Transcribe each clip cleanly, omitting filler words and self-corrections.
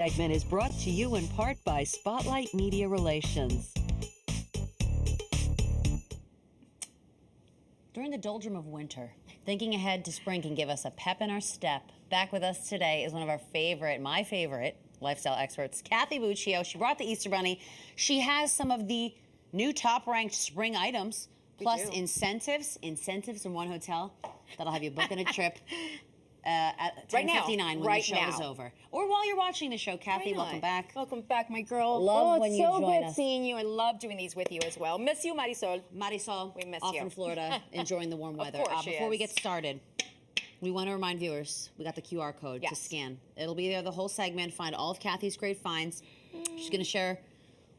segment is brought to you in part by Spotlight Media Relations. During the doldrum of winter, thinking ahead to spring can give us a pep in our step. Back with us today is one of our my favorite lifestyle experts, Kathy Buccio. She brought the Easter Bunny. She has some of the new top-ranked spring items, plus incentives from one hotel that'll have you booking a trip at 10:59 when the show is over. Or while you're watching the show. Kathy, welcome back. Welcome back, my girl. Love when you join us. It's so good seeing you. I love doing these with you as well. Miss you, Marisol. Marisol, we miss off you. in Florida, enjoying the warm weather. Of course Before we get started, we want to remind viewers, we got the QR code to scan. It'll be there the whole segment. Find all of Kathy's great finds. She's going to share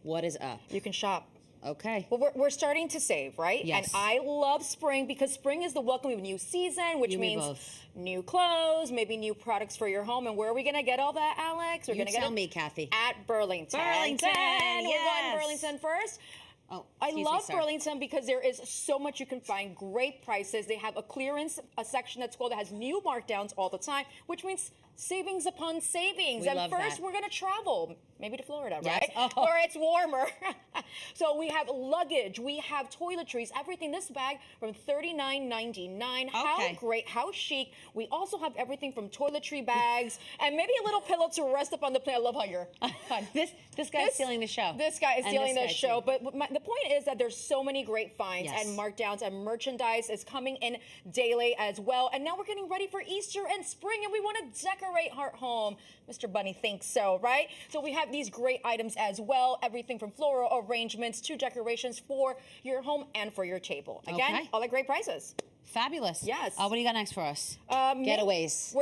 what is up. You can shop. Okay. Well, we're starting to save, right? Yes. And I love spring because spring is the welcome of a new season, which means new clothes, maybe new products for your home. And where are we going to get all that, Alex? We're going to get tell me, Kathy. At Burlington. Burlington, We're going to Burlington first. Oh, I love Burlington because there is so much you can find, great prices. They have a section that's called that has new markdowns all the time, which means savings upon savings. And first, we're going to travel, maybe to Florida, right? Where it's warmer. So we have luggage, we have toiletries, everything. This bag from $39.99. How great, how chic. We also have everything from toiletry bags and maybe a little pillow to rest up on the plane. I love how you're this guy's stealing the show. This guy is stealing the show. But the point is that there's so many great finds and markdowns, and merchandise is coming in daily as well. And now we're getting ready for Easter and spring, and we want to decorate our home. Mr. Bunny thinks so, right? So we have these great items as well, everything from floral arrangements to decorations for your home and for your table. Again, all at great prices. Fabulous. Yes. What do you got next for us? Getaways.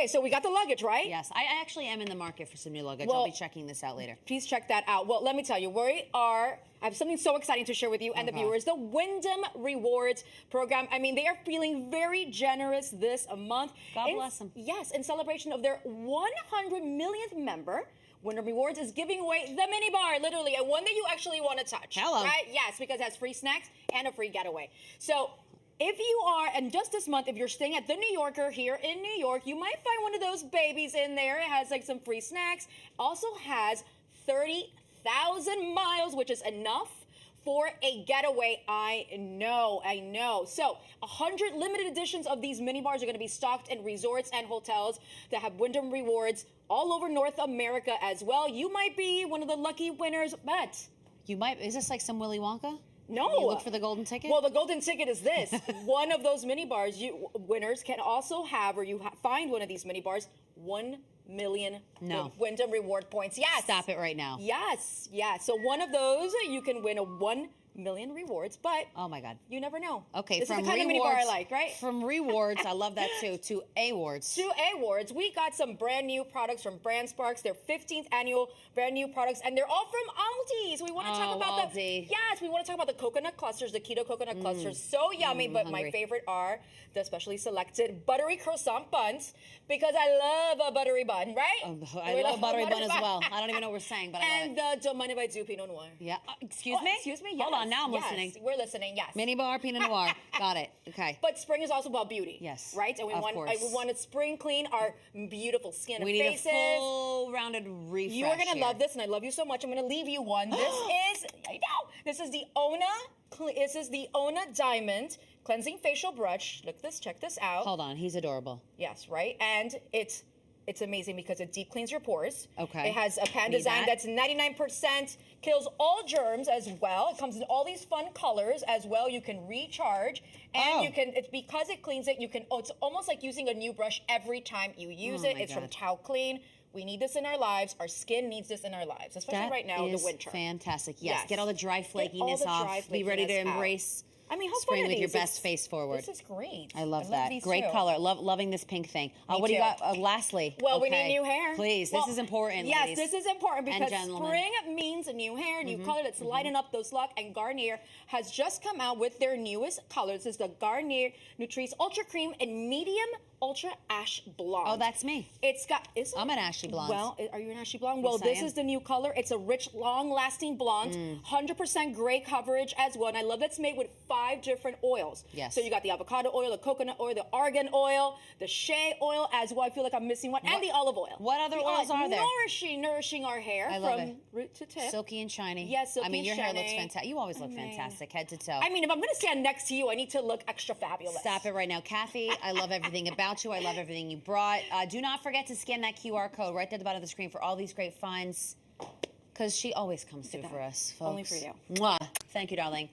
So we got the luggage, right? Yes. I actually am in the market for some new luggage. I'll be checking this out later. Please check that out. Well, let me tell you, I have something so exciting to share with you and the viewers. The Wyndham Rewards program. I mean, they are feeling very generous this month. God bless them. Yes, in celebration of their 100 millionth member. Wyndham Rewards is giving away the minibar, literally, and one that you actually want to touch. Hello. Right? Yes, because it has free snacks and a free getaway. So if you are, and just this month, if you're staying at the New Yorker here in New York, you might find one of those babies in there. It has like some free snacks. Also has 30,000 miles, which is enough for a getaway. I know. So 100 limited editions of these mini bars are going to be stocked in resorts and hotels that have Wyndham Rewards all over North America as well. You might be one of the lucky winners, but is this like some Willy Wonka? No. You look for the golden ticket? Well, the golden ticket is this. One of those mini bars, winners can also have, or find one of these mini bars, 1 million Wyndham Reward points. Yes. Stop it right now. Yes. So one of those, you can win a 1 million rewards, but oh my God, you never know. Okay, this from is the kind of mini bar I like, right? From rewards, I love that too. To awards. We got some brand new products from Brandspark. Their 15th annual brand new products, and they're all from Aldi. So we want to talk about Aldi. we want to talk about the coconut clusters, the keto coconut clusters. So yummy, but my favorite are the specially selected buttery croissant buns, because I love a buttery bun, right? I love a buttery bun as well. I don't even know what we're saying, but I love it. And the Don't Mind If I Do Pinot Noir. Yeah. Excuse me? Yes. Hold on, now I'm listening. We're listening, yes. Minibar, Pinot Noir. Got it. Okay. But spring is also about beauty. Yes. Right? And we want to spring clean our beautiful skin and faces. We need a full rounded refresh. You are going to love this, and I love you so much. I'm going to leave you one. This is the Ona Diamond Cleansing Facial Brush. Look this, check this out. Hold on, he's adorable. Yes, right? And it's amazing because it deep cleans your pores. Okay. It has a pan design that's 99%, kills all germs as well. It comes in all these fun colors as well. You can recharge, and it's because it cleans it, it's almost like using a new brush every time you use it. It's from Tao Clean. We need this in our lives. Our skin needs this in our lives, especially right now in the winter. Fantastic. Yes. Get all the dry flakiness off. Be ready to embrace. I mean, how spring fun with your best face forward. This is great. I love that. Great color. Loving this pink thing. What do you got? Lastly, well, we need new hair. Please, this is important. Yes, ladies this is important because gentlemen. spring means new hair, new color that's lighting up those locks. And Garnier has just come out with their newest color. This is the Garnier Nutrice Ultra Cream in medium Ultra Ash Blonde. Oh, that's me. I'm an ashy blonde. Well, are you an ashy blonde? Yes, well, this is the new color. It's a rich, long-lasting blonde, 100% gray coverage as well. And I love that it's made with 5 5 different oils. Yes. So you got the avocado oil, the coconut oil, the argan oil, the shea oil as well. I feel like I'm missing one, and the olive oil. What other oils are there? Nourishing our hair I love from it. root to tip. Silky and shiny. Yes, silky I mean, your and hair looks shiny. fantastic. You always look fantastic, head to toe. I mean, if I'm going to stand next to you, I need to look extra fabulous. Stop it right now. Kathy, I love everything about you. I love everything you brought. Do not forget to scan that QR code right there at the bottom of the screen for all these great finds, because she always comes through for us, folks. Only for you. Mwah. Thank you, darling.